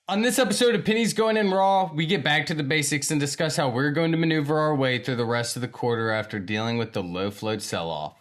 On this episode of Pennies Going in Raw, we get back to the basics and discuss how we're going to maneuver our way through the rest of the quarter after dealing with the low float sell-off.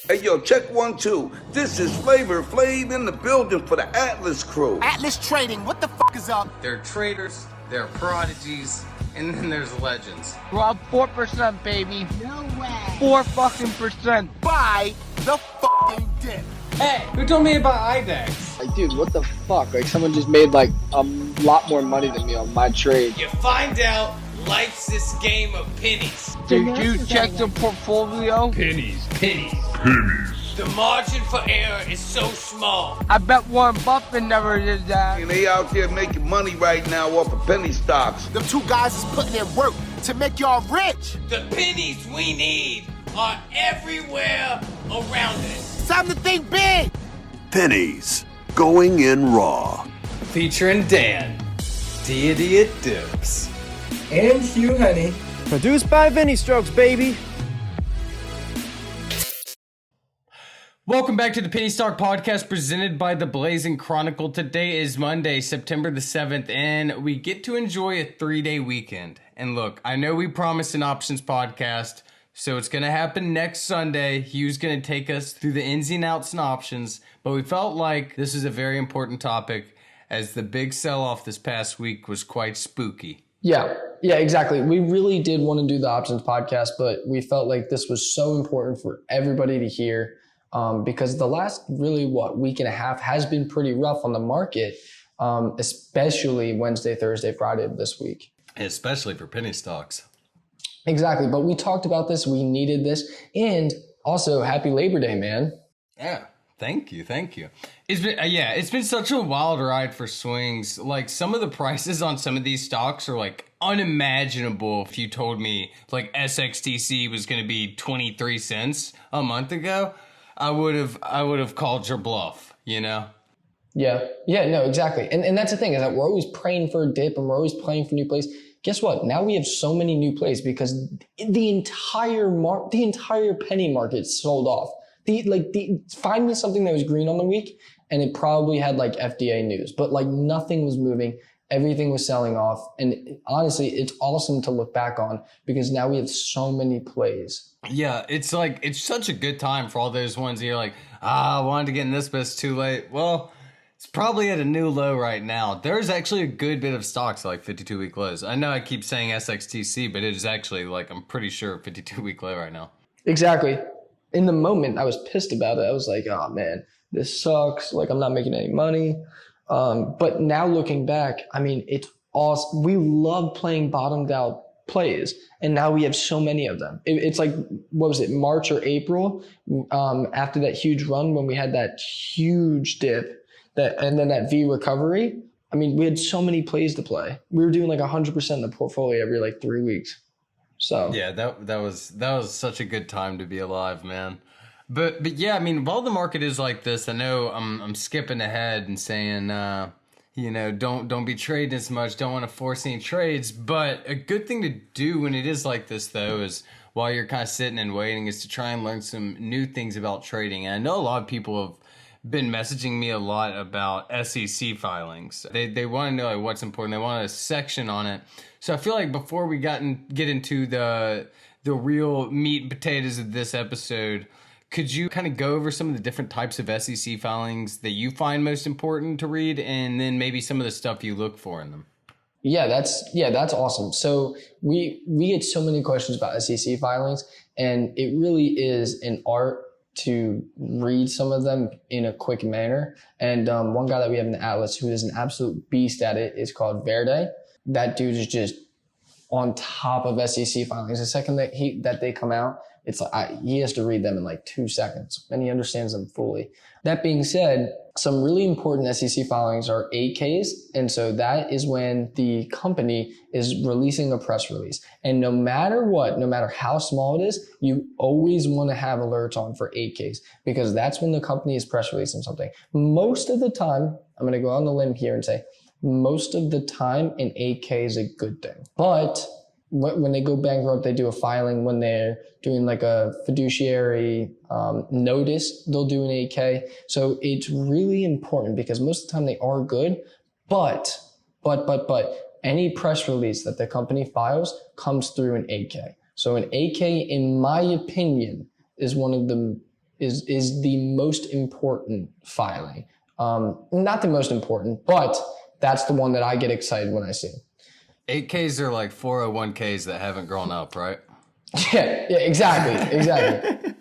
Hey, yo, check 1, 2. This is Flavor Flav in the building for the Atlas crew. Atlas Trading, what the fuck is up? There are traders, there are prodigies, and then there's legends. We're up 4%, baby. No way. 4% Buy the fucking dip. Hey, who told me about IDEX? Like, dude, what the fuck? Like, someone just made, like, a lot more money than me on my trade. You find out life's this game of pennies. Did you check the portfolio? Pennies. The margin for error is so small. I bet Warren Buffett never did that. And they out there making money right now off of penny stocks. Them two guys is putting in work to make y'all rich. The pennies we need are everywhere around us. Time to think big. Pennies Going in Raw. Featuring Dan, Deity at Dips. And Hugh Honey. Produced by Vinny Strokes, baby. Welcome back to the Penny Stock Podcast presented by the Blazing Chronicle. Today is Monday, September the 7th, and we get to enjoy a 3-day weekend. And look, I know we promised an options podcast, so it's going to happen next Sunday. Hugh's going to take us through the ins and outs and options, but we felt like this is a very important topic as the big sell-off this past week was quite spooky. Yeah, exactly. We really did want to do the options podcast, but we felt like this was so important for everybody to hear because the last week and a half has been pretty rough on the market, especially Wednesday, Thursday, Friday of this week. Especially for penny stocks. Exactly. But we talked about this. We needed this. And also, happy Labor Day, man. Yeah. Thank you. It's been such a wild ride for swings. Like, some of the prices on some of these stocks are like unimaginable. If you told me like SXTC was going to be 23 cents a month ago, I would have called your bluff, you know? Yeah, no, exactly. And that's the thing, is that we're always praying for a dip and we're always praying for new plays. Guess what? Now we have so many new plays because the entire penny market sold off. Find me something that was green on the week and it probably had like FDA news, but like nothing was moving. Everything was selling off. And honestly, it's awesome to look back on because now we have so many plays. Yeah, it's such a good time for all those ones that you're like, I wanted to get in this, but it's too late. Well, it's probably at a new low right now. There's actually a good bit of stocks like 52-week lows. I know I keep saying SXTC, but it is actually I'm pretty sure 52-week low right now. Exactly. In the moment, I was pissed about it. I was like, oh man, this sucks. Like, I'm not making any money. But now looking back, I mean, it's awesome. We love playing bottomed out plays, and now we have so many of them. It's like, what was it, March or April, after that huge run when we had that huge dip, and then that V recovery. I mean, we had so many plays to play. We were doing like 100% in the portfolio every like 3 weeks. So yeah, that was such a good time to be alive, man. But yeah, I mean, while the market is like this, I know I'm skipping ahead and saying, don't be trading as much, don't want to force any trades. But a good thing to do when it is like this, though, is while you're kind of sitting and waiting, is to try and learn some new things about trading. And I know a lot of people have been messaging me a lot about SEC filings. They want to know what's important. They want a section on it. So I feel like before we get into the real meat and potatoes of this episode, could you kind of go over some of the different types of SEC filings that you find most important to read, and then maybe some of the stuff you look for in them? Yeah, that's awesome. So we get so many questions about SEC filings, and it really is an art to read some of them in a quick manner. And one guy that we have in the Atlas who is an absolute beast at it is called Verde. That dude is just on top of SEC filings. The second that they come out, it's like he has to read them in like 2 seconds, and he understands them fully. That being said, some really important SEC filings are 8Ks, and so that is when the company is releasing a press release. And no matter what, no matter how small it is, you always want to have alerts on for 8Ks because that's when the company is press releasing something. Most of the time, I'm going to go on the limb here and say, most of the time an 8K is a good thing. But when they go bankrupt, they do a filing. When they're doing like a fiduciary notice, they'll do an 8K. So it's really important because most of the time they are good, but But any press release that the company files comes through an 8K. So an 8K, in my opinion, is one of the is the most important filing. Not the most important, but that's the one that I get excited when I see. 8Ks are like 401ks that haven't grown up, right? Yeah, exactly.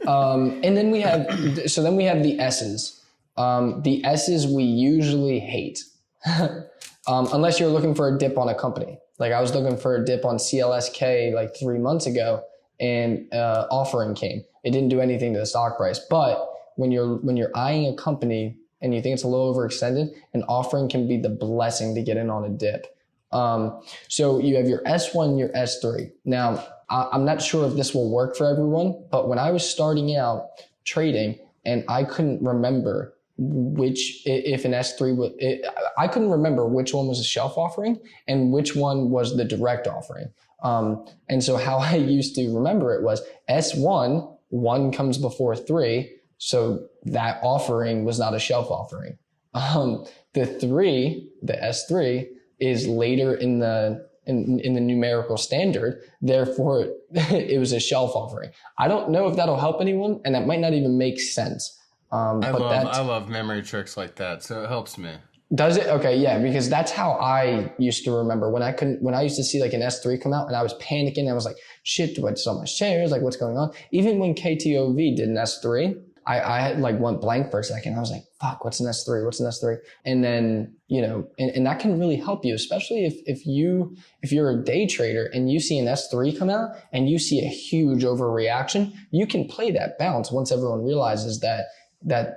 And then we have the S's. The S's we usually hate, unless you're looking for a dip on a company. Like I was looking for a dip on CLSK like 3 months ago, and offering came. It didn't do anything to the stock price. But when you're eyeing a company and you think it's a little overextended, an offering can be the blessing to get in on a dip. So you have your S1, your S3. Now, I'm not sure if this will work for everyone, but when I was starting out trading and I couldn't remember if an S3 I couldn't remember which one was a shelf offering and which one was the direct offering. And so how I used to remember it was S1, 1 comes before 3. So that offering was not a shelf offering. The S3 is later in the numerical standard. Therefore, it was a shelf offering. I don't know if that'll help anyone, and that might not even make sense. I love memory tricks like that, so it helps me. Does it? Okay, yeah, because that's how I used to remember when I used to see like an S3 come out and I was panicking. I was like, shit, do I sell my shares? Like, what's going on? Even when KTOV did an S3, I had like went blank for a second. I was like, fuck, what's an S3? What's an S3? And then, and that can really help you, especially if you're a day trader and you see an S3 come out and you see a huge overreaction, you can play that bounce once everyone realizes that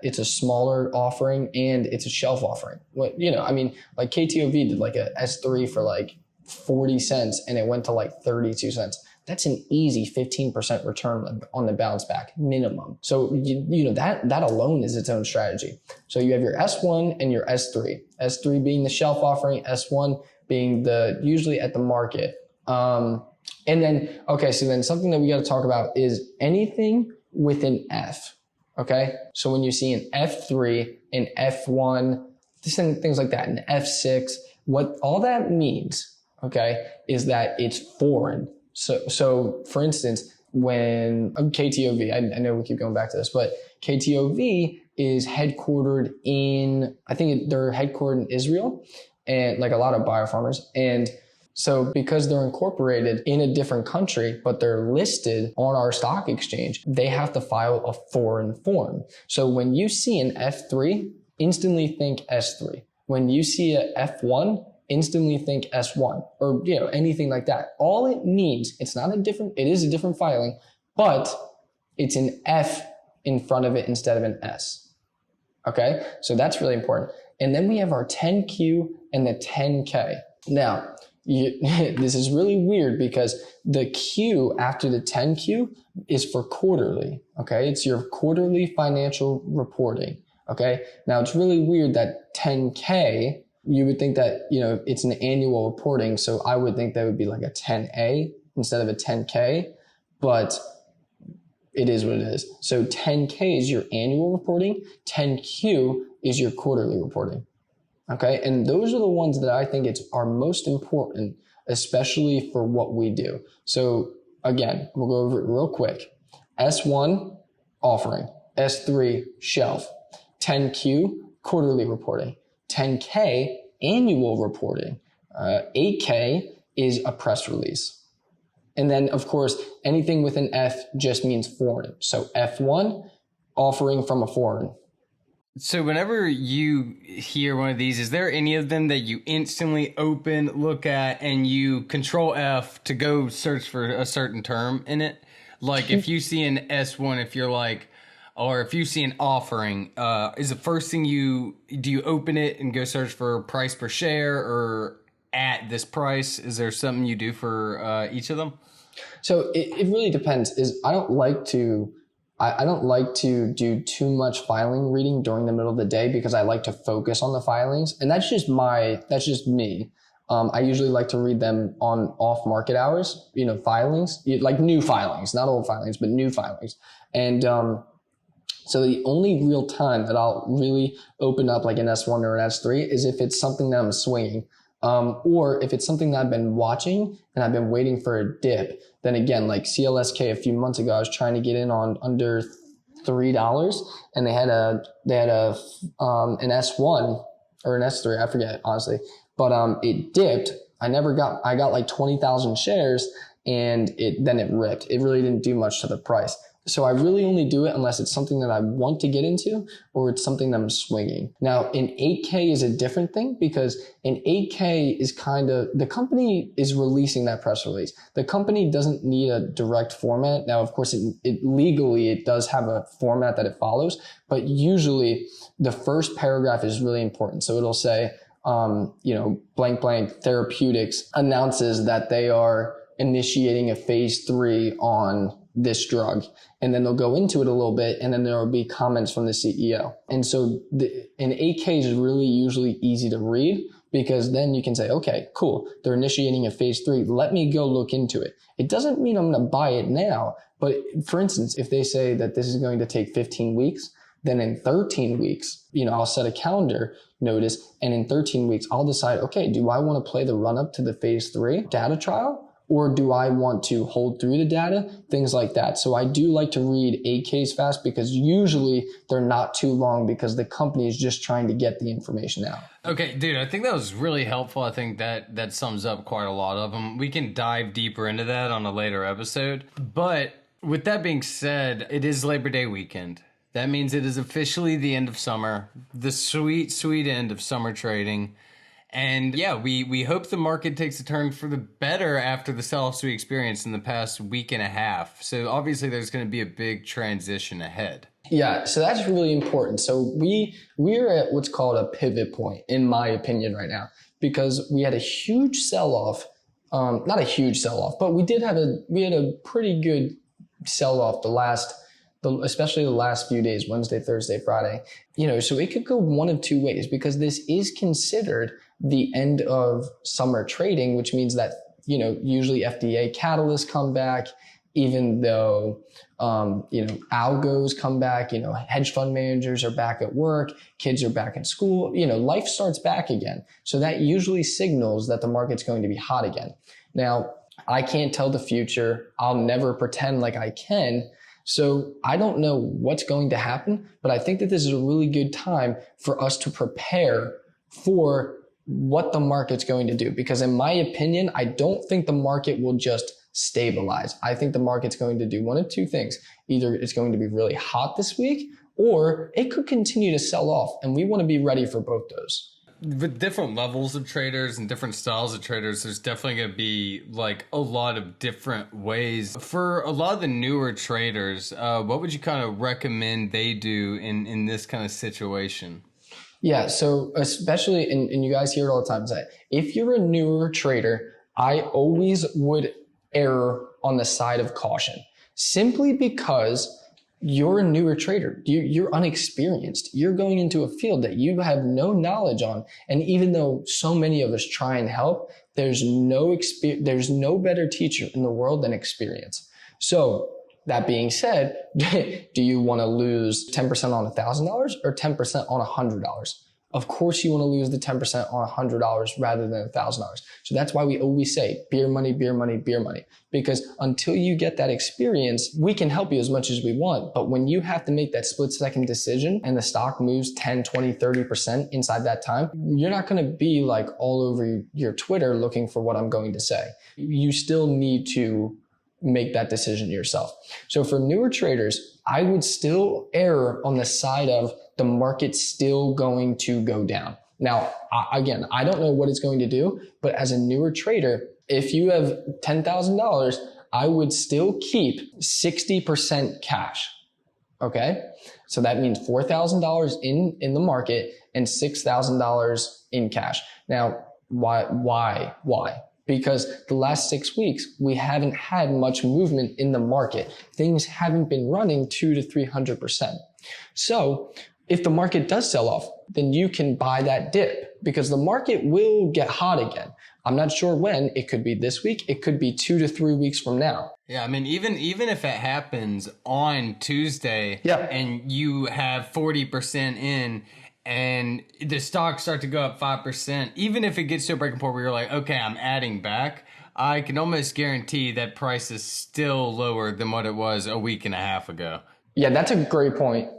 it's a smaller offering and it's a shelf offering. Like KTOV did like a S3 for like 40 cents and it went to like 32 cents. That's an easy 15% return on the bounce back minimum. So that alone is its own strategy. So you have your S1 and your S3. S3 being the shelf offering, S1 being the usually at the market. And then something that we got to talk about is anything with an F. Okay, so when you see an F3, an F1, things like that, an F6, what all that means, okay, is that it's foreign. So for instance, when KTOV, I know we keep going back to this, but KTOV is headquartered they're headquartered in Israel, and like a lot of biofarmers. And so because they're incorporated in a different country, but they're listed on our stock exchange, they have to file a foreign form. So when you see an F3, instantly think S3. When you see a F1, instantly think S1 or, anything like that. All it means, it is a different filing, but it's an F in front of it instead of an S. Okay. So that's really important. And then we have our 10Q and the 10K. Now, this is really weird because the Q after the 10Q is for quarterly. Okay. It's your quarterly financial reporting. Okay. Now it's really weird that 10K, you would think that, it's an annual reporting. So I would think that would be like a 10A instead of a 10K, but it is what it is. So 10K is your annual reporting. 10Q is your quarterly reporting. Okay. And those are the ones that I think are most important, especially for what we do. So again, we'll go over it real quick. S1, offering. S3, shelf. 10Q, quarterly reporting. 10K, annual reporting. 8K is a press release. And then, of course, anything with an F just means foreign. So F1, offering from a foreign. So whenever you hear one of these, is there any of them that you instantly open, look at, and you control F to go search for a certain term in it? Like if you see an S1, or if you see an offering, is the first thing do you open it and go search for price per share or at this price? Is there something you do for each of them? So it really depends. I don't like to do too much filing reading during the middle of the day because I like to focus on the filings, and that's just me. I usually like to read them on off market hours, filings, like new filings, not old filings, but new filings. And, so the only real time that I'll really open up like an S1 or an S3 is if it's something that I'm swinging. Or if it's something that I've been watching and I've been waiting for a dip, then again, like CLSK a few months ago, I was trying to get in on under $3, and they had an S1 or an S3, I forget honestly, but it dipped. I got like 20,000 shares, and then it ripped. It really didn't do much to the price. So I really only do it unless it's something that I want to get into or it's something that I'm swinging. Now, an 8K is a different thing, because an 8K is the company is releasing that press release. The company doesn't need a direct format. Now, of course, legally, it does have a format that it follows, but usually the first paragraph is really important. So it'll say, blank blank therapeutics announces that they are initiating a phase 3 on this drug. And then they'll go into it a little bit, and then there will be comments from the CEO. And so an 8K is really usually easy to read, because then you can say, okay, cool, they're initiating a phase 3. Let me go look into it. It doesn't mean I'm going to buy it now. But for instance, if they say that this is going to take 15 weeks, then in 13 weeks, I'll set a calendar notice, and in 13 weeks, I'll decide, okay, do I want to play the run up to the phase 3 data trial? Or do I want to hold through the data? Things like that. So I do like to read 8Ks fast, because usually they're not too long, because the company is just trying to get the information out. Okay, dude, I think that was really helpful. I think that sums up quite a lot of them. We can dive deeper into that on a later episode. But with that being said, it is Labor Day weekend. That means it is officially the end of summer, the sweet, sweet end of summer trading. And yeah, we hope the market takes a turn for the better after the sell-offs we experienced in the past week and a half. So obviously there's going to be a big transition ahead. Yeah, so that's really important. So we're at what's called a pivot point, in my opinion, right now, because we had a huge sell-off. Not a huge sell-off, but we had a pretty good sell-off especially the last few days, Wednesday, Thursday, Friday. So it could go one of two ways, because this is considered the end of summer trading, which means that, usually FDA catalysts come back, even though, algos come back, hedge fund managers are back at work, kids are back in school, life starts back again. So that usually signals that the market's going to be hot again. Now, I can't tell the future. I'll never pretend like I can. So I don't know what's going to happen, but I think that this is a really good time for us to prepare for what the market's going to do. Because in my opinion, I don't think the market will just stabilize. I think the market's going to do one of two things. Either it's going to be really hot this week, or it could continue to sell off. And we want to be ready for both those. With different levels of traders and different styles of traders, there's definitely going to be like a lot of different ways. For a lot of the newer traders, what would you kind of recommend they do in this kind of situation? Yeah, so especially, and you guys hear it all the time, if you're a newer trader, I always would err on the side of caution, simply because you're a newer trader. You're unexperienced. You're going into a field that you have no knowledge on. And even though so many of us try and help, there's no better teacher in the world than experience. So that being said, do you want to lose 10% on $1,000 or 10% on $100? Of course you want to lose the 10% on $100 rather than $1,000. So that's why we always say beer money, beer money, beer money. Because until you get that experience, we can help you as much as we want. But when you have to make that split-second decision and the stock moves 10, 20, 30% inside that time, you're not going to be like all over your Twitter looking for what I'm going to say. You still need to make that decision yourself. So for newer traders, I would still err on the side of the market's still going to go down. Now, again, I don't know what it's going to do, but as a newer trader, if you have $10,000, I would still keep 60% cash. Okay. So that means $4,000 in the market and $6,000 in cash. Now, why? Because the last 6 weeks, we haven't had much movement in the market. Things haven't been running 200 to 300%. So if the market does sell off, then you can buy that dip, because the market will get hot again. I'm not sure when. It could be this week. It could be 2 to 3 weeks from now. Yeah, I mean, even if it happens on Tuesday, yeah, and you have 40% in, and the stocks start to go up 5%, even if it gets to a breaking point where you're like, okay, I'm adding back, I can almost guarantee that price is still lower than what it was a week and a half ago. Yeah, that's a great point.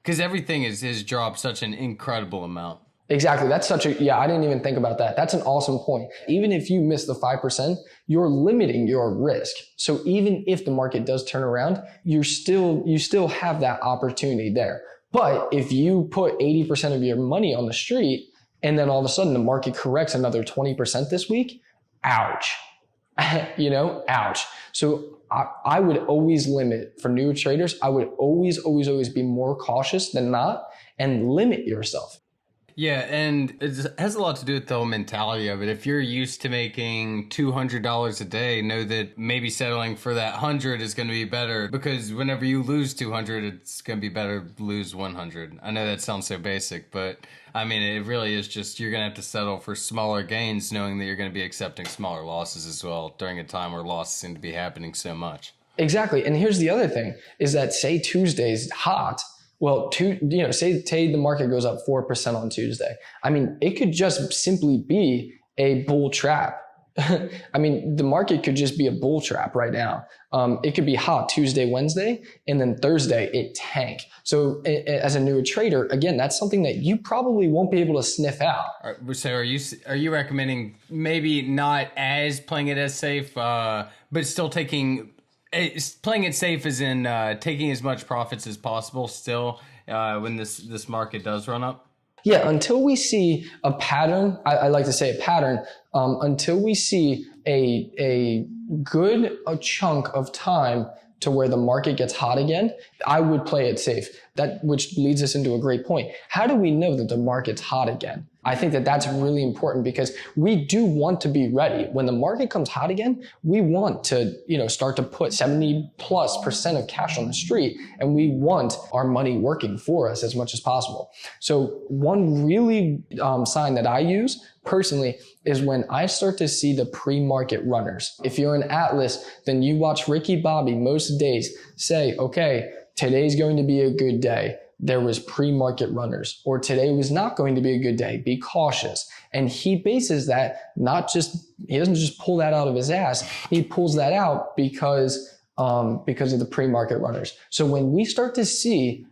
Because everything has dropped such an incredible amount. Exactly. That's I didn't even think about that. That's an awesome point. Even if you miss the 5%, you're limiting your risk. So even if the market does turn around, you still have that opportunity there. But if you put 80% of your money on the street and then all of a sudden the market corrects another 20% this week, ouch. Ouch. So I would always limit for new traders. I would always be more cautious than not and limit yourself. Yeah, and it has a lot to do with the whole mentality of it. If you're used to making $200 a day, know that maybe settling for that 100 is going to be better, because whenever you lose 200, it's going to be better to lose 100. I know that sounds so basic, but I mean, it really is just you're going to have to settle for smaller gains, knowing that you're going to be accepting smaller losses as well during a time where losses seem to be happening so much. Exactly. And here's the other thing is that say Tuesday's hot. Well, say the market goes up 4% on Tuesday. I mean, it could just simply be a bull trap. I mean, the market could just be a bull trap right now. It could be hot Tuesday, Wednesday, and then Thursday it tank. So as a newer trader, again, that's something that you probably won't be able to sniff out. So are you recommending maybe not as playing it as safe, but still playing it safe as in taking as much profits as possible still when this market does run up? Yeah, until we see a pattern, I like to say a pattern, until we see a good chunk of time to where the market gets hot again, I would play it safe. Which leads us into a great point. How do we know that the market's hot again? I think that that's really important because we do want to be ready. When the market comes hot again, we want to, start to put 70+% of cash on the street, and we want our money working for us as much as possible. So one really sign that I use personally is when I start to see the pre-market runners. If you're an Atlas, then you watch Ricky Bobby most days say, okay, today's going to be a good day. There was pre-market runners, or today was not going to be a good day. Be cautious. And he bases that he doesn't just pull that out of his ass. He pulls that out because of the pre-market runners. So when we start to see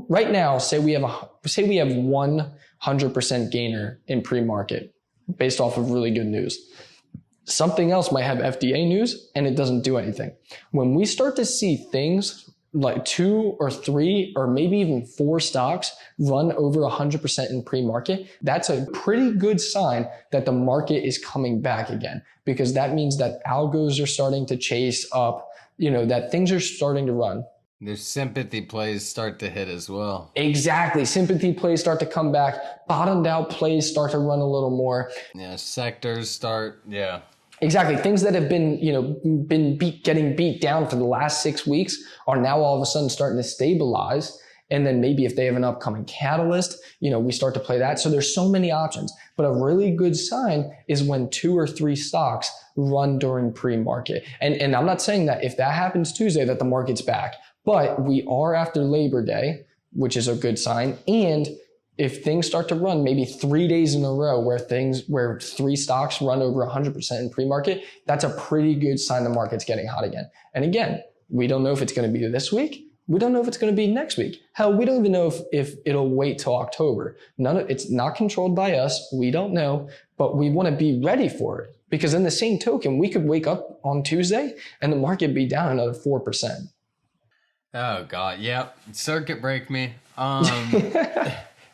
right now, say we have 100% gainer in pre-market based off of really good news. Something else might have FDA news and it doesn't do anything. When we start to see things like 2 or 3 or maybe even 4 stocks run over 100% in pre-market, that's a pretty good sign that the market is coming back again, because that means that algos are starting to chase up, that things are starting to run. Their sympathy plays start to hit as well. Exactly. Sympathy plays start to come back. Bottomed out plays start to run a little more. Yeah, sectors start, yeah. Exactly. Things that have been, getting beat down for the last 6 weeks are now all of a sudden starting to stabilize. And then maybe if they have an upcoming catalyst, we start to play that. So there's so many options. But a really good sign is when 2 or 3 stocks run during pre-market. And I'm not saying that if that happens Tuesday that the market's back, but we are after Labor Day, which is a good sign. And if things start to run maybe 3 days in a row where 3 stocks run over 100% in pre-market, that's a pretty good sign the market's getting hot again. And again, we don't know if it's going to be this week. We don't know if it's going to be next week. Hell, we don't even know if it'll wait till October. It's not controlled by us. We don't know, but we want to be ready for it, because in the same token, we could wake up on Tuesday and the market be down another 4%. Oh God. Yep. Circuit break me.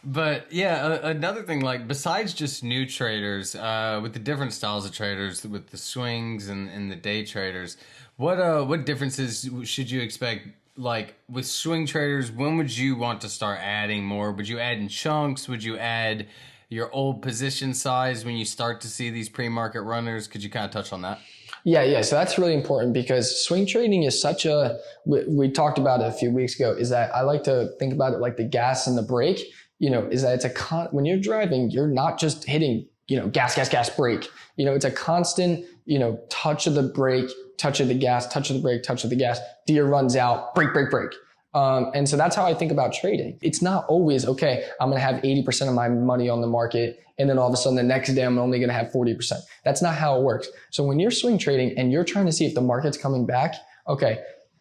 But yeah, another thing, like besides just new traders, with the different styles of traders, with the swings and the day traders, what differences should you expect? Like with swing traders, when would you want to start adding more? Would you add in chunks? Would you add your old position size when you start to see these pre-market runners? Could you kind of touch on that? Yeah. So that's really important, because swing trading is we talked about it a few weeks ago, is that I like to think about it like the gas and the brake. Is that when you're driving, you're not just hitting, gas, brake. It's a constant, touch of the brake, touch of the gas, touch of the brake, touch of the gas. Deer runs out, brake. And so that's how I think about trading. It's not always, okay, I'm going to have 80% of my money on the market, and then all of a sudden the next day I'm only going to have 40%. That's not how it works. So when you're swing trading and you're trying to see if the market's coming back, okay,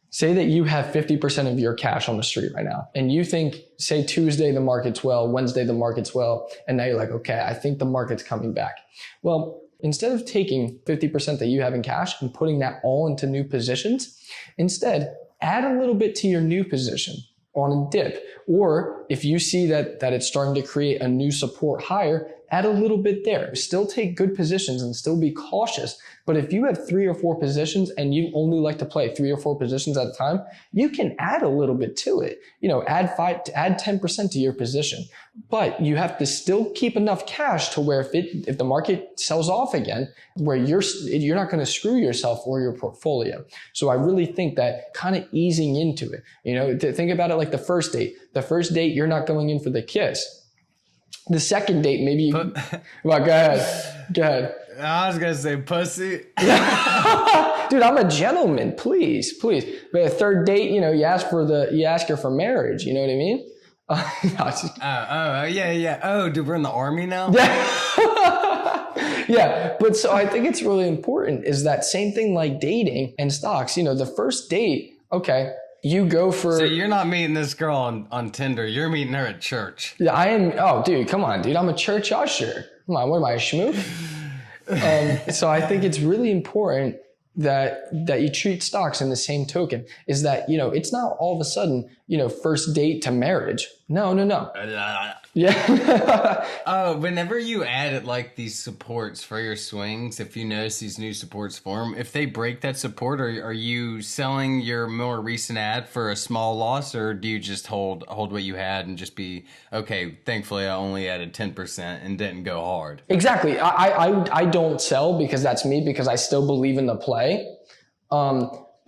say that you have 50% of your cash on the street right now, and you think, say Tuesday the market's well, Wednesday the market's well, and now you're like, okay, I think the market's coming back. Well, instead of taking 50% that you have in cash and putting that all into new positions, instead, add a little bit to your new position on a dip. Or if you see that it's starting to create a new support higher, add a little bit there. Still take good positions and still be cautious. But if you have 3 or 4 positions and you only like to play 3 or 4 positions at a time, you can add a little bit to it. Add 10% to your position. But you have to still keep enough cash to where if the market sells off again, where you're not going to screw yourself or your portfolio. So I really think that kind of easing into it, to think about it like the first date. The first date, you're not going in for the kiss. The second date, maybe you... Well, go ahead. I was going to say pussy. Dude, I'm a gentleman. Please. But a third date, you ask her for marriage. You know what I mean? Yeah. Oh, dude, we're in the army now? Yeah. But so I think it's really important is that same thing like dating and stocks. The first date, okay, you go for... So you're not meeting this girl on Tinder. You're meeting her at church. Yeah, I am. Oh, dude, come on, dude. I'm a church usher. Come on, what am I, a schmook? So I think it's really important that you treat stocks in the same token is that, it's not all of a sudden, first date to marriage. No. Yeah. Whenever you add like these supports for your swings, if you notice these new supports form, if they break that support, are you selling your more recent ad for a small loss, or do you just hold what you had and just be, okay, thankfully I only added 10% and didn't go hard? Exactly. I don't sell because that's me, because I still believe in the play.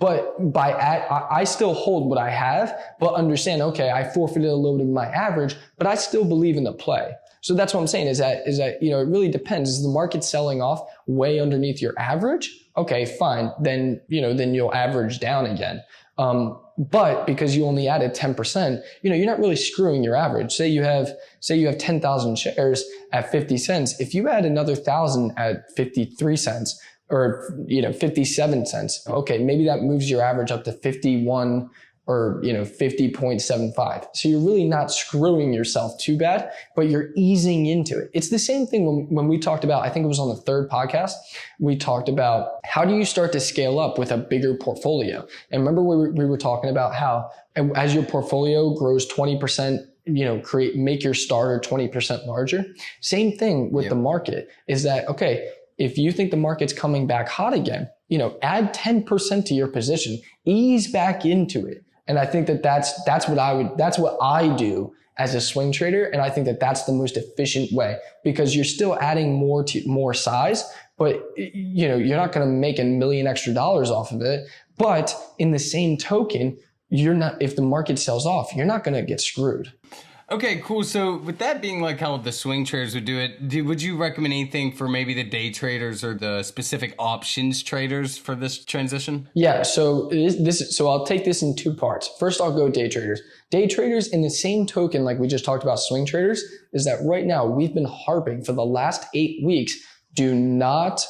But I still hold what I have, but understand, okay, I forfeited a little bit of my average, but I still believe in the play. So that's what I'm saying is that, it really depends. Is the market selling off way underneath your average? Okay, fine. Then you'll average down again. But because you only added 10%, you're not really screwing your average. Say you have 10,000 shares at 50 cents. If you add another 1,000 at 53 cents, or 57 cents. Okay, maybe that moves your average up to 51 or 50.75. So you're really not screwing yourself too bad, but you're easing into it. It's the same thing when we talked about, I think it was on the 3rd podcast, we talked about how do you start to scale up with a bigger portfolio? And remember we were talking about how as your portfolio grows 20%, make your starter 20% larger. Same thing with the market is that, okay, if you think the market's coming back hot again, add 10% to your position, ease back into it. And I think that's what I do as a swing trader. And I think that's the most efficient way because you're still adding more size, but you're not going to make $1 million extra off of it. But in the same token, if the market sells off, you're not going to get screwed. Okay, cool. So with that being like how the swing traders would do it, would you recommend anything for maybe the day traders or the specific options traders for this transition? Yeah, so I'll take this in 2 parts. First, I'll go day traders. Day traders in the same token, like we just talked about swing traders, is that right now we've been harping for the last 8 weeks, do not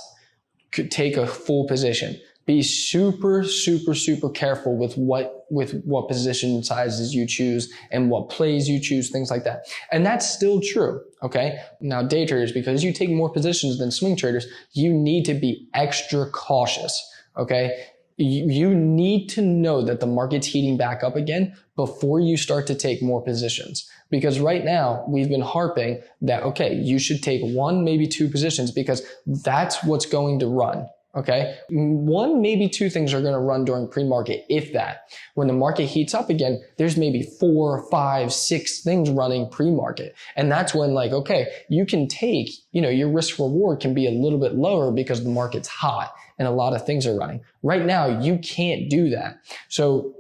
take a full position. Be super, super, super careful with what position sizes you choose and what plays you choose, things like that. And that's still true, okay? Now, day traders, because you take more positions than swing traders, you need to be extra cautious, okay? You need to know that the market's heating back up again before you start to take more positions. Because right now, we've been harping that, okay, you should take 1, maybe 2 positions because that's what's going to run. Okay. 1, maybe 2 things are going to run during pre-market, if that. When the market heats up again, there's maybe 4, 5, 6 things running pre-market. And that's when okay, you can take, your risk reward can be a little bit lower because the market's hot and a lot of things are running. Right now, you can't do that. So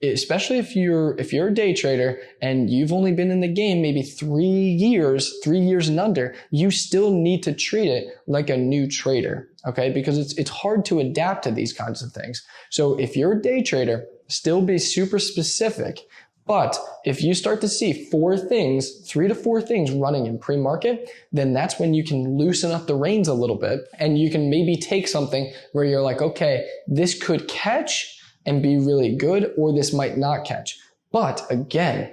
especially if you're a day trader and you've only been in the game maybe 3 years and under, you still need to treat it like a new trader, okay? Because it's hard to adapt to these kinds of things. So if you're a day trader Still be super specific. But if you start to see 3 to 4 things running in pre-market, then that's when you can loosen up the reins a little bit, and you can maybe take something where you're like, okay, this could catch and be really good, or this might not catch. But again,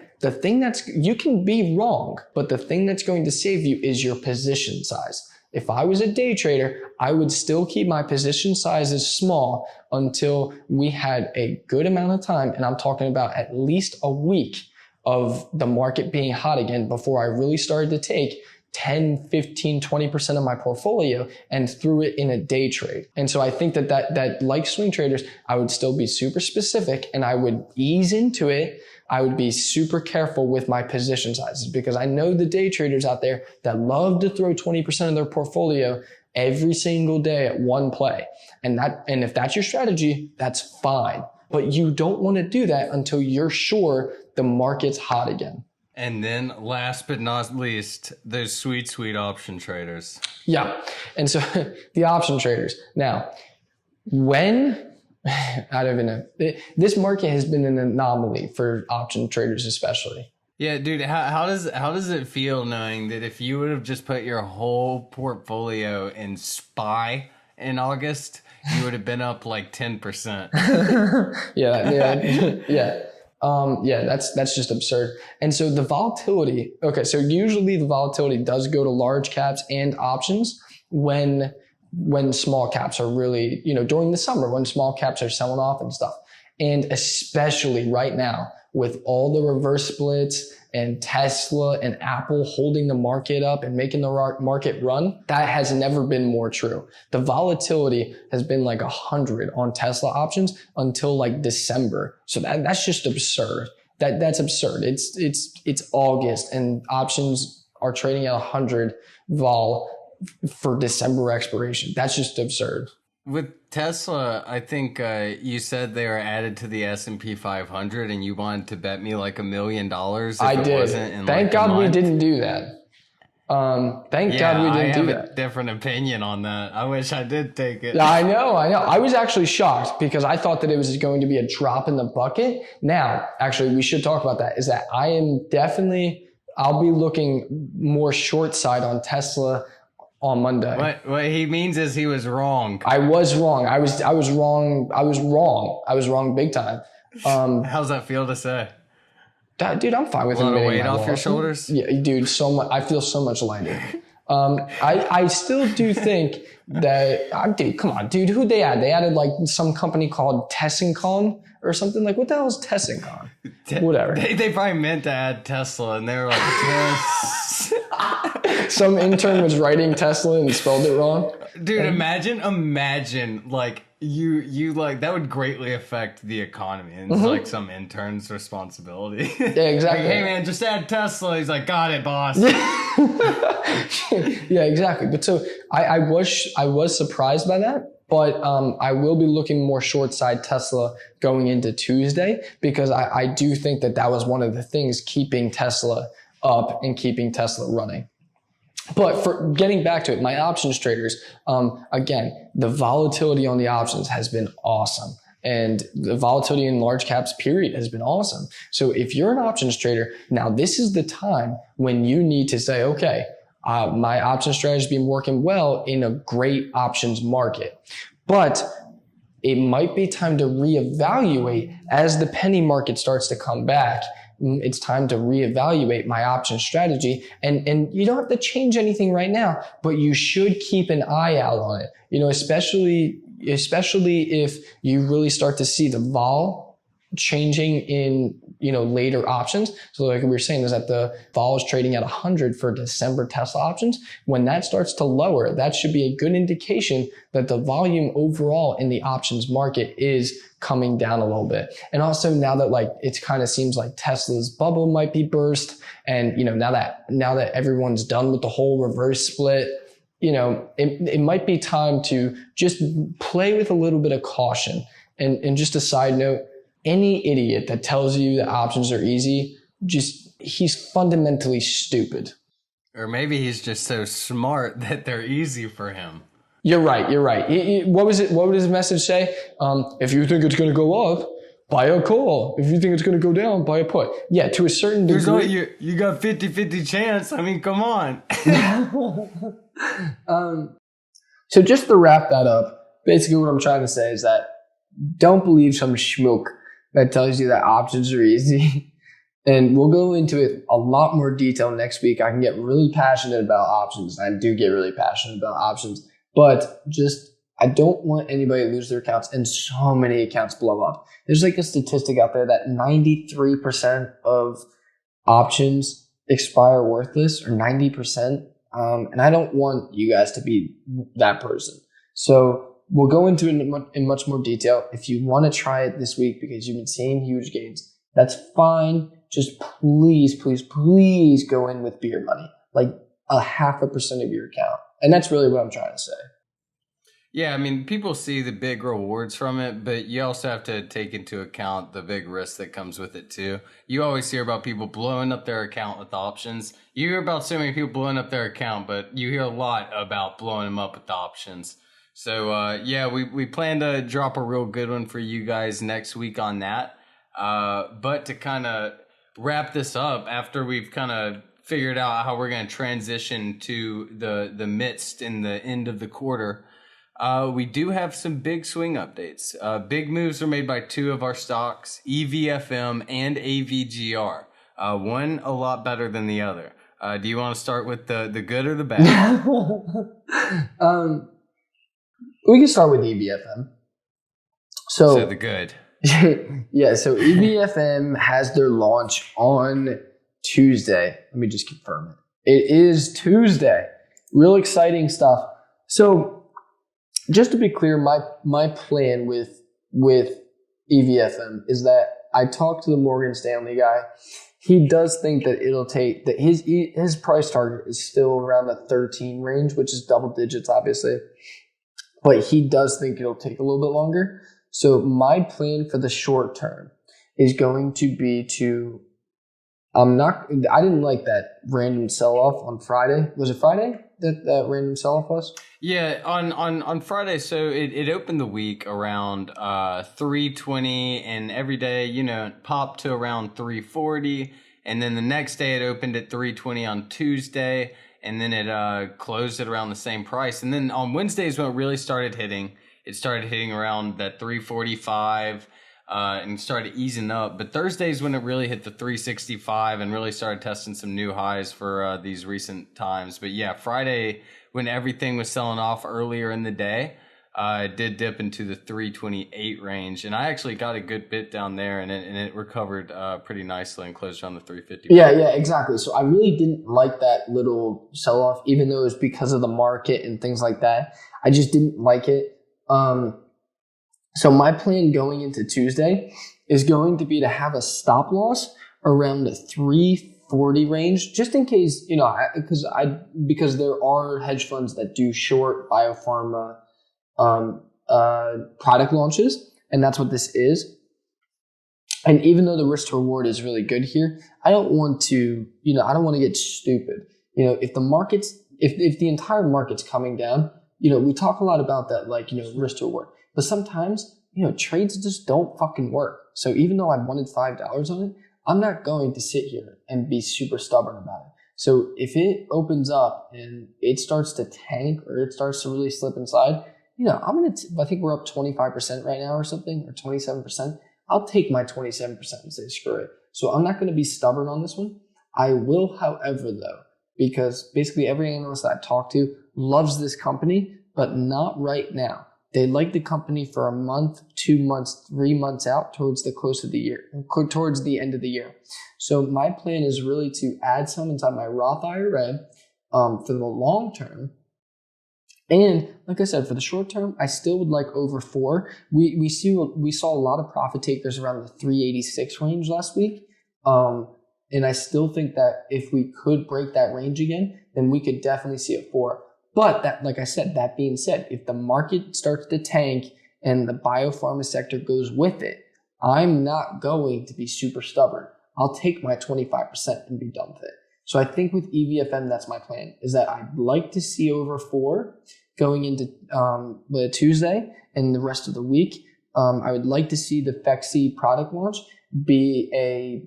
you can be wrong, but the thing that's going to save you is your position size. If I was a day trader, I would still keep my position sizes small until we had a good amount of time, and I'm talking about at least a week of the market being hot again before I really started to take 10, 15, 20% of my portfolio and threw it in a day trade. And so I think that like swing traders, I would still be super specific and I would ease into it. I would be super careful with my position sizes, because I know the day traders out there that love to throw 20% of their portfolio every single day at one play. And if that's your strategy, that's fine. But you don't want to do that until you're sure the market's hot again. And then last but not least, those sweet option traders. Yeah. And so the option traders. Now, I don't even know. This market has been an anomaly for option traders especially. Yeah, dude, how does it feel knowing that if you would have just put your whole portfolio in SPY in August, you would have been up like 10%? Yeah, that's just absurd. And so the volatility, okay, so usually the volatility does go to large caps and options when small caps are really, during the summer, when small caps are selling off and stuff. And especially right now with all the reverse splits and Tesla and Apple holding the market up and making the market run, that has never been more true. The volatility has been like 100 on Tesla options until like December. So that's just absurd. That's absurd. It's August and options are trading at 100 vol for December expiration. That's just absurd. With Tesla, I think you said they were added to the S&P 500 and you wanted to bet me like $1 million. I did. Thank God we didn't do that. Thank God we didn't do that. I have a different opinion on that. I wish I did take it. Yeah, I know. I was actually shocked because I thought that it was going to be a drop in the bucket. Now, actually, we should talk about that, is that I'll be looking more short side on Tesla on Monday. What he means is he was wrong. I was wrong. I was wrong. I was wrong big time. How's that feel to say? Dude, I'm fine with a lot admitting of weight my off loss. Your shoulders. Yeah, dude, so much. I feel so much lighter. I still do think that. Dude, come on, dude. Who'd they add? They added like some company called Tessencon or something. Like, what the hell is Tessencon? Whatever. They probably meant to add Tesla, and they were like, Tess. Some intern was writing Tesla and spelled it wrong. Dude, imagine like you like that would greatly affect the economy, and it's like some intern's responsibility. Yeah, exactly. Like, hey man, just add Tesla. He's like, got it, boss. Yeah, exactly. But so I was surprised by that. But I will be looking more short side Tesla going into Tuesday, because I do think that was one of the things keeping Tesla up and keeping Tesla running. But for getting back to it, my options traders, again, the volatility on the options has been awesome. And the volatility in large caps period has been awesome. So if you're an options trader, now this is the time when you need to say, okay, my option strategy has been working well in a great options market. But it might be time to reevaluate as the penny market starts to come back. It's time to reevaluate my option strategy. And you don't have to change anything right now, but you should keep an eye out on it. Especially if you really start to see the vol changing in, later options. So like we were saying, is that the vol is trading at 100 for December Tesla options. When that starts to lower, that should be a good indication that the volume overall in the options market is coming down a little bit. And also now that like it kind of seems like Tesla's bubble might be burst, and now that everyone's done with the whole reverse split, it might be time to just play with a little bit of caution. And just a side note, any idiot that tells you that options are easy, he's fundamentally stupid. Or maybe he's just so smart that they're easy for him. You're right. What was it? What would his message say? If you think it's going to go up, buy a call. If you think it's going to go down, buy a put. Yeah, to a certain degree. There's only you got 50-50 chance. I mean, come on. So just to wrap that up, basically what I'm trying to say is that don't believe some schmook that tells you that options are easy. And we'll go into it a lot more detail next week. I can get really passionate about options. I do get really passionate about options, but I don't want anybody to lose their accounts, and so many accounts blow up. There's like a statistic out there that 93% of options expire worthless, or 90%. And I don't want you guys to be that person. So we'll go into it in much more detail. If you want to try it this week because you've been seeing huge gains, that's fine. Just please, please, please go in with beer money, like 0.5% of your account. And that's really what I'm trying to say. Yeah, I mean, people see the big rewards from it, but you also have to take into account the big risk that comes with it too. You always hear about people blowing up their account with options. You hear about so many people blowing up their account, but you hear a lot about blowing them up with options. So yeah, we plan to drop a real good one for you guys next week on that. But to kind of wrap this up, after we've kind of figured out how we're going to transition to the midst and the end of the quarter, we do have some big swing updates. Big moves are made by two of our stocks, EVFM and AVGR. One a lot better than the other. Do you want to start with the good or the bad? We can start with EVFM. So the good. Yeah, so EVFM has their launch on Tuesday. Let me just confirm it. It is Tuesday. Real exciting stuff. So just to be clear, my plan with EVFM is that I talked to the Morgan Stanley guy. He does think that it'll take that his price target is still around the 13 range, which is double digits, obviously. But he does think it'll take a little bit longer. So my plan for the short term is going to be I didn't like that random sell-off on Friday. Was it Friday that random sell-off was? Yeah, on Friday. So it opened the week around 320, and every day, it popped to around 340. And then the next day it opened at 320 on Tuesday, and then it closed at around the same price. And then on Wednesdays when it really started hitting, it started hitting around that 345 and started easing up. But Thursdays when it really hit the 365 and really started testing some new highs for these recent times. But yeah, Friday when everything was selling off earlier in the day, it did dip into the 328 range. And I actually got a good bit down there, and it recovered pretty nicely and closed around the 350. Yeah, exactly. So I really didn't like that little sell-off, even though it was because of the market and things like that. I just didn't like it. So my plan going into Tuesday is going to be to have a stop loss around the 340 range, just in case, because there are hedge funds that do short biopharma product launches, and that's what this is. And even though the risk to reward is really good here, I don't want to get stupid. If the entire market's coming down, we talk a lot about that, risk to reward. But sometimes, trades just don't fucking work. So even though I wanted $5 on it, I'm not going to sit here and be super stubborn about it. So if it opens up and it starts to tank or it starts to really slip inside, I think we're up 25% right now or something, or 27%. I'll take my 27% and say, screw it. So I'm not going to be stubborn on this one. I will, however, though, because basically every analyst that I talk to loves this company, but not right now. They like the company for a month, 2 months, 3 months out towards the end of the year. So my plan is really to add some inside my Roth IRA for the long term. And like I said, for the short term, I still would like over 4. We saw a lot of profit takers around the 386 range last week. And I still think that if we could break that range again, then we could definitely see a 4. But that being said, if the market starts to tank and the biopharma sector goes with it, I'm not going to be super stubborn. I'll take my 25% and be done with it. So I think with EVFM, that's my plan, is that I'd like to see over 4 going into Tuesday and the rest of the week. I would like to see the FEXI product launch be a,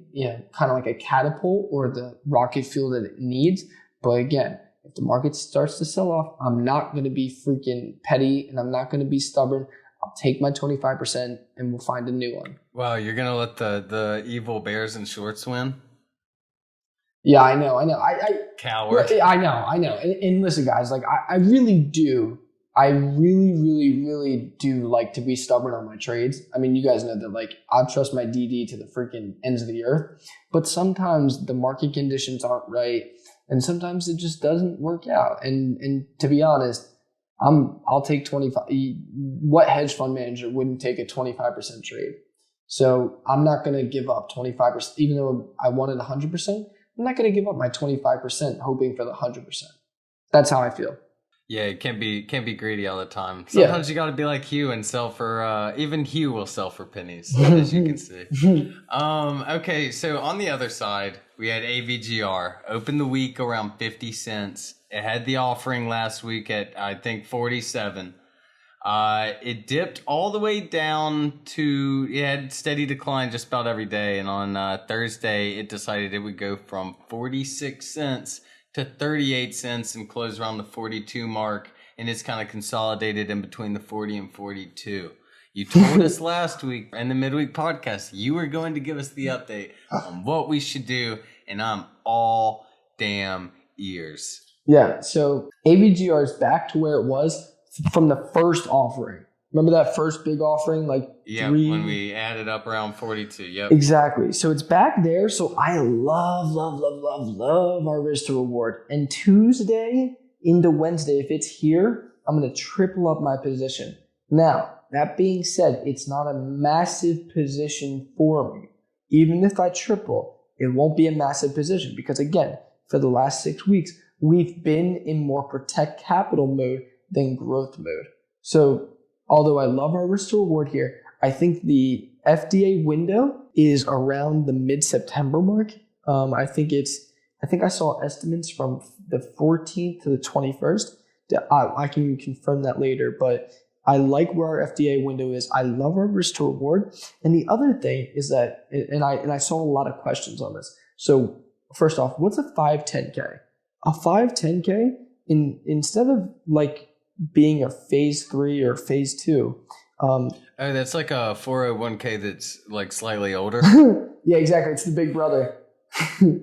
kind of like a catapult or the rocket fuel that it needs. But again, if the market starts to sell off, I'm not going to be freaking petty and I'm not going to be stubborn. I'll take my 25% and we'll find a new one. Wow, you're going to let the evil bears in shorts win? Yeah, I know. Coward. I know. And listen, guys, like I really do. I really do like to be stubborn on my trades. I mean, you guys know that, like, I trust my DD to the freaking ends of the earth, but sometimes the market conditions aren't right, and sometimes it just doesn't work out. And to be honest, I'll take 25. What hedge fund manager wouldn't take a 25% trade? So I'm not going to give up 25%, even though I wanted 100%. I'm not going to give up my 25% hoping for the 100%. That's how I feel. Yeah, it can't be greedy all the time. Sometimes you got to be like Hugh and sell for even Hugh will sell for pennies, as you can see. Okay, so on the other side, we had AVGR open the week around 50 cents. It had the offering last week at I think 47. It dipped all the way down to, it had steady decline just about every day, and on Thursday it decided it would go from 46 cents to 38 cents and close around the 42 mark, and it's kind of consolidated in between the 40 and 42. You told us last week in the midweek podcast you were going to give us the update on what we should do, and I'm all damn ears. Yeah, so AVGR is back to where it was from the first offering. Remember that first big offering? When we added up around 42. Yep. Exactly. So it's back there. So I love our risk to reward. And Tuesday into Wednesday, if it's here, I'm going to triple up my position. Now, that being said, it's not a massive position for me. Even if I triple, it won't be a massive position because, again, for the last 6 weeks, we've been in more protect capital mode than growth mode. So although I love our risk to reward here, I think the FDA window is around the mid-September mark. I think I saw estimates from the 14th to the 21st. I can confirm that later, but I like where our FDA window is. I love our risk to reward. And the other thing is that, and I saw a lot of questions on this. So first off, what's a 510K? A 510K, instead of like being a phase 3 or phase 2. That's like a 401k that's like slightly older. Yeah, exactly. It's the big brother.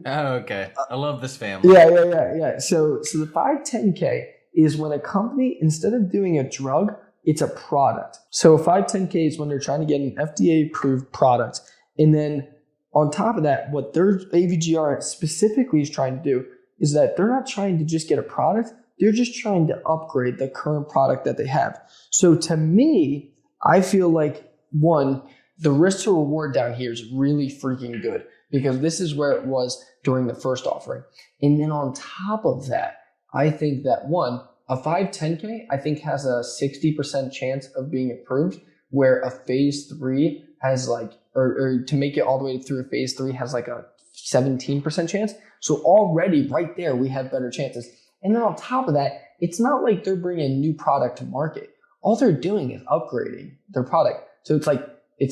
Oh, okay. I love this family. Yeah. So the 510K is when a company, instead of doing a drug, it's a product. So a 510K is when they're trying to get an FDA approved product. And then on top of that, what their AVGR specifically is trying to do is that they're not trying to just get a product. They're just trying to upgrade the current product that they have. So to me, I feel like, one, the risk to reward down here is really freaking good because this is where it was during the first offering. And then on top of that, I think that, one, a 510K, I think has a 60% chance of being approved, where a phase 3 has like, or to make it all the way through a phase 3 has like a 17% chance. So already right there, we have better chances. And then on top of that, it's not like they're bringing a new product to market. All they're doing is upgrading their product. So it's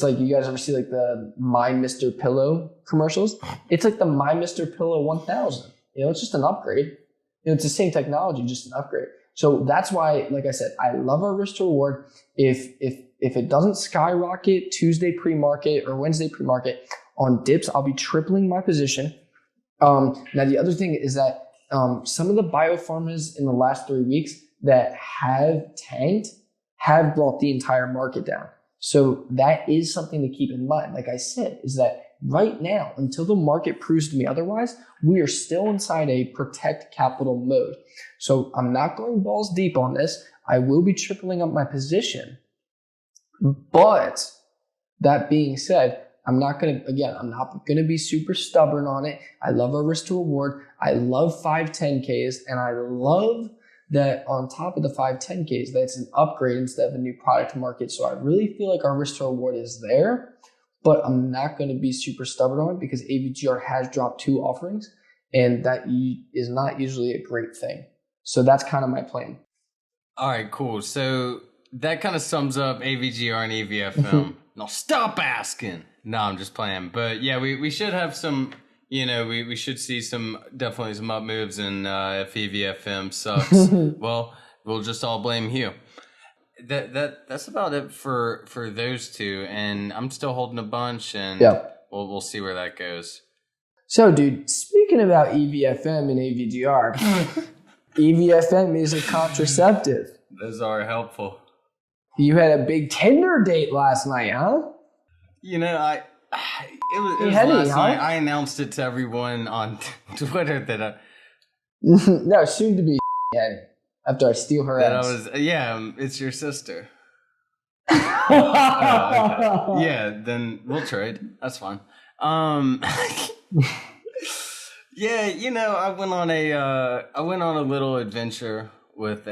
like you guys ever see like the My Mr. Pillow commercials? It's like the My Mr. Pillow 1000. It's just an upgrade. It's the same technology, just an upgrade. So that's why, like I said, I love our risk to reward. If it doesn't skyrocket Tuesday pre-market or Wednesday pre-market on dips, I'll be tripling my position. Now the other thing is that some of the biopharmas in the last 3 weeks that have tanked have brought the entire market down. So that is something to keep in mind. Like I said, is that right now, until the market proves to me otherwise, we are still inside a protect capital mode. So I'm not going balls deep on this. I will be tripling up my position. But that being said, I'm not going to be super stubborn on it. I love our risk to reward. I love 510Ks, and I love that on top of the 510Ks, that's an upgrade instead of a new product to market. So I really feel like our risk to reward is there, but I'm not going to be super stubborn on it because AVGR has dropped 2 offerings, and that is not usually a great thing. So that's kind of my plan. All right, cool. So that kind of sums up AVGR and EVFM. No, stop asking. No, I'm just playing. But yeah, we should have some, we should see definitely some up moves, and if EVFM sucks, well, we'll just all blame Hugh. That's about it for those two, and I'm still holding a bunch, and we'll see where that goes. So, dude, speaking about EVFM and AVGR, EVFM is a contraceptive. Those are helpful. You had a big Tinder date last night, huh? It was last night. I announced it to everyone on Twitter that no, soon to be after I steal her ass. It's your sister. Okay. Yeah, then we'll trade. That's fine. I went on a little adventure with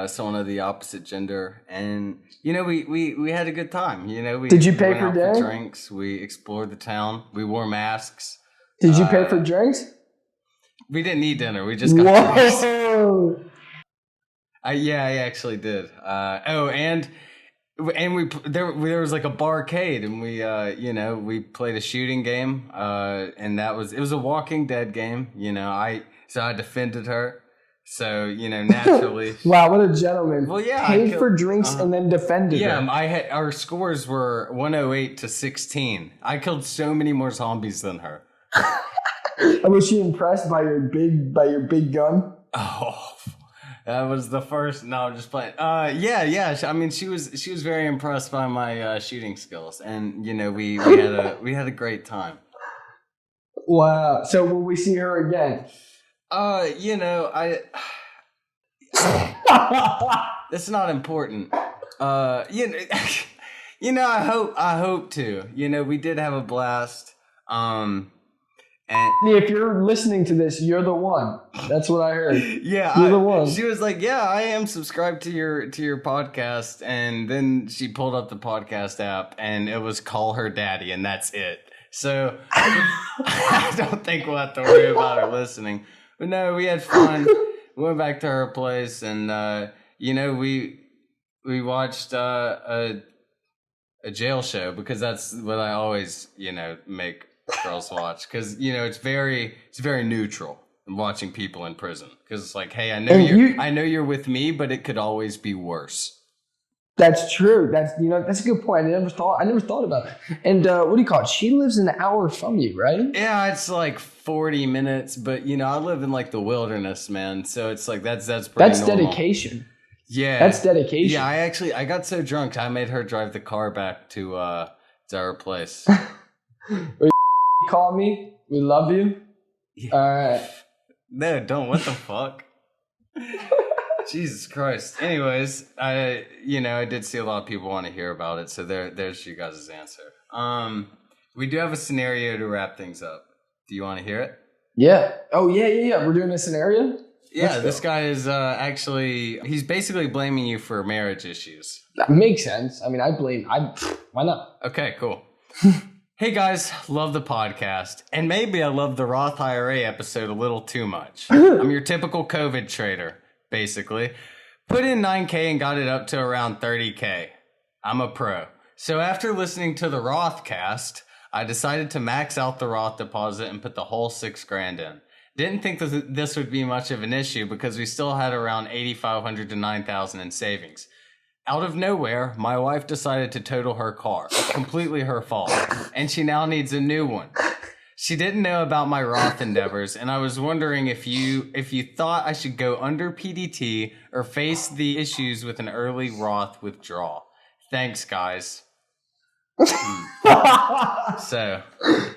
someone of the opposite gender, and we had a good time. Did you pay for dinner? Drinks. We explored the town. We wore masks. Did you pay for drinks? We didn't eat dinner. We just got drinks. I actually did. And there was like a barcade, and we played a shooting game, and it was a Walking Dead game. I defended her. So, naturally. Wow, what a gentleman. Well, yeah. Paid for drinks and then defended her. Yeah, our scores were 108 to 16. I killed so many more zombies than her. Was she impressed by your big gun? Oh, that was the first. No, I'm just playing. Yeah. I mean, she was very impressed by my shooting skills, and we had a great time. Wow. So will we see her again? That's not important. I hope to. We did have a blast. And if you're listening to this, you're the one. That's what I heard. Yeah, you're the one. She was like, "Yeah, I am subscribed to your podcast," and then she pulled up the podcast app, and it was "Call Her Daddy," and that's it. So I don't think we'll have to worry about her listening. But no, we had fun. We went back to her place, and we watched a jail show, because that's what I always make girls watch, because it's very neutral watching people in prison, because it's like, hey, I know you're with me, but it could always be worse. That's true. That's a good point. I never thought about that. And what do you call it? She lives an hour from you, right? Yeah, it's like 40 minutes, but I live in like the wilderness, man. So it's like that's normal. Dedication. Yeah, that's dedication. Yeah, I got so drunk I made her drive the car back to our place. Call me. We love you. Yeah. All right. No, don't. What the fuck? Jesus Christ. Anyways, I did see a lot of people want to hear about it, so there's you guys' answer. We do have a scenario to wrap things up. Do you want to hear it? Yeah. Oh, yeah. We're doing a scenario? Yeah, this guy is he's basically blaming you for marriage issues. That makes sense. I mean, why not? Okay, cool. Hey guys, love the podcast. And maybe I love the Roth IRA episode a little too much. I'm your typical COVID trader. Basically, put in 9K and got it up to around 30K. I'm a pro. So after listening to the Roth cast, I decided to max out the Roth deposit and put the whole $6,000 in. Didn't think that this would be much of an issue, because we still had around $8,500 to $9,000 in savings. Out of nowhere, my wife decided to total her car. Completely her fault. And she now needs a new one. She didn't know about my Roth endeavors, and I was wondering if you thought I should go under PDT or face the issues with an early Roth withdrawal. Thanks, guys. So,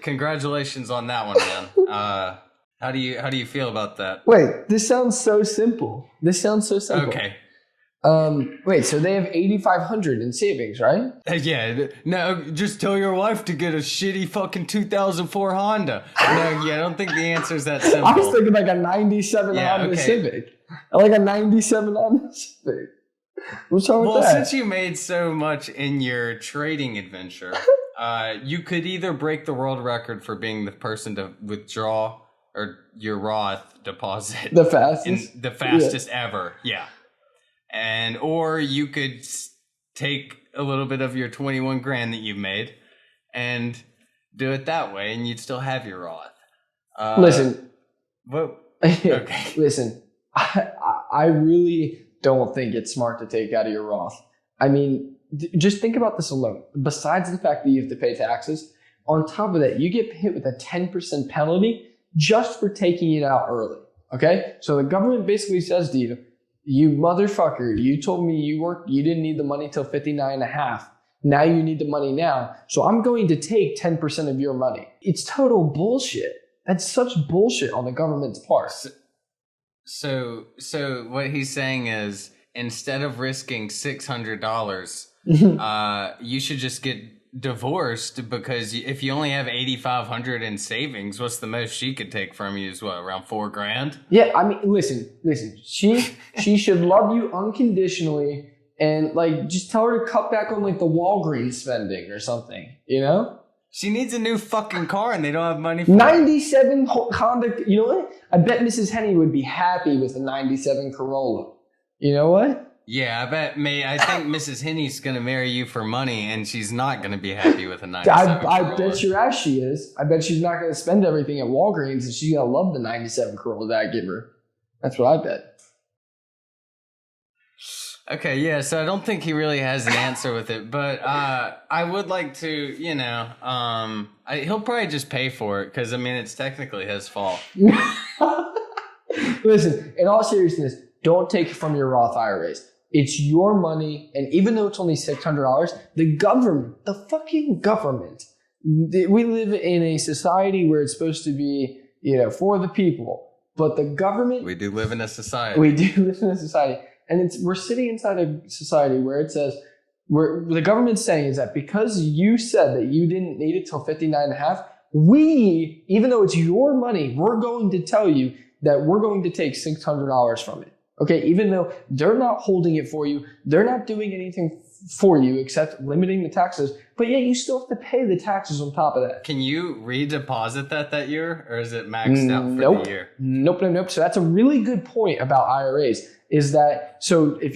congratulations on that one, man. How do you feel about that? Wait, this sounds so simple. Okay. Wait, so they have $8,500 in savings, right? Yeah, no, just tell your wife to get a shitty fucking 2004 Honda. No, I don't think the answer is that simple. I was thinking like a 97 Honda Civic. Like a 97 Honda Civic. What's wrong with that? Well, since you made so much in your trading adventure, you could either break the world record for being the person to withdraw or your Roth deposit. The fastest? The fastest ever, yeah. Or you could take a little bit of your 21 grand that you've made and do it that way, and you'd still have your Roth. Listen. Whoa. Okay. Listen, I really don't think it's smart to take out of your Roth. I mean, just think about this alone. Besides the fact that you have to pay taxes, on top of that, you get hit with a 10% penalty just for taking it out early. Okay? So the government basically says to you, you motherfucker, you told me you didn't need the money till 59 and a half. Now you need the money now. So I'm going to take 10% of your money. It's total bullshit. That's such bullshit on the government's part. So what he's saying is, instead of risking $600, you should just get divorced, because if you only have $8,500 in savings, what's the most she could take from you? Is what, around $4,000? Yeah, I mean, listen. She should love you unconditionally, and like just tell her to cut back on like the Walgreens spending or something. You know? She needs a new fucking car, and they don't have money for 97 Honda. You know what? I bet Mrs. Henny would be happy with a 97 Corolla. You know what? Yeah, I think Mrs. Henny's gonna marry you for money, and she's not gonna be happy with a 97 I Corolla. bet your ass she is. I bet she's not going to spend everything at Walgreens, and she's going to love the 97 Corolla that I give her. That's what I bet. Okay, yeah, so I don't think he really has an answer with it, but I would like to, he'll probably just pay for it, because, I mean, it's technically his fault. Listen, in all seriousness, don't take it from your Roth IRAs. It's your money, and even though it's only $600, the fucking government, we live in a society where it's supposed to be, for the people, but the government... We do live in a society. We do live in a society. And we're sitting inside a society where it says, where the government's saying is that because you said that you didn't need it till 59 and a half, we, even though it's your money, we're going to tell you that we're going to take $600 from it. Okay, even though they're not holding it for you, they're not doing anything for you except limiting the taxes, but yet you still have to pay the taxes on top of that. Can you redeposit that year, or is it maxed out for the year? Nope. So that's a really good point about IRAs. Is that so? If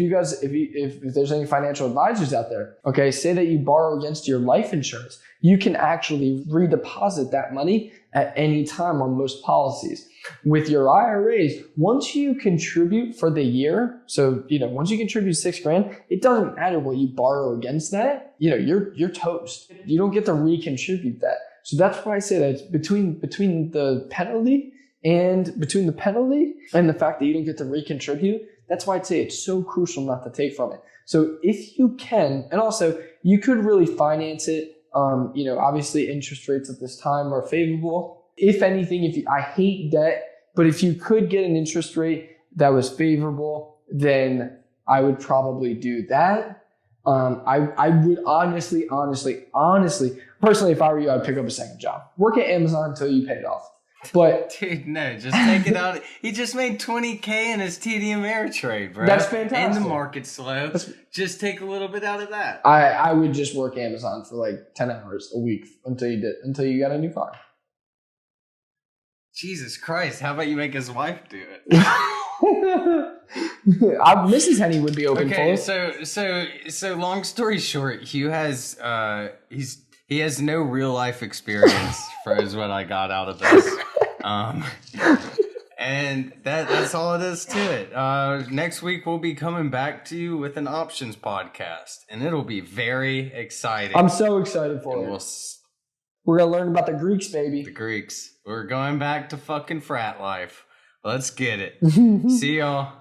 there's any financial advisors out there, okay, say that you borrow against your life insurance, you can actually redeposit that money at any time on most policies. With your IRAs, once you contribute for the year, so once you contribute $6,000, it doesn't matter what you borrow against that. You're toast. You don't get to recontribute that. So that's why I say that it's between the penalty and the fact that you don't get to recontribute. That's why I'd say it's so crucial not to take from it. So if you can, and also you could really finance it. Obviously interest rates at this time are favorable. If anything, I hate debt, but if you could get an interest rate that was favorable, then I would probably do that. I would honestly, personally, if I were you, I'd pick up a second job. Work at Amazon until you pay it off. But dude, no, just take it out. He just made $20,000 in his TD Ameritrade, bro. That's fantastic. And the market's slow. Just take a little bit out of that. I would just work Amazon for like 10 hours a week until you got a new car. Jesus Christ! How about you make his wife do it? Mrs. Henny would be open for it. So long story short, Hugh has he has no real life experience, is what I got out of this. And that's all it is to it. Next week we'll be coming back to you with an options podcast, and it'll be very exciting. I'm so excited for it. We're gonna learn about the Greeks, baby. The Greeks. We're going back to fucking frat life. Let's get it. See y'all.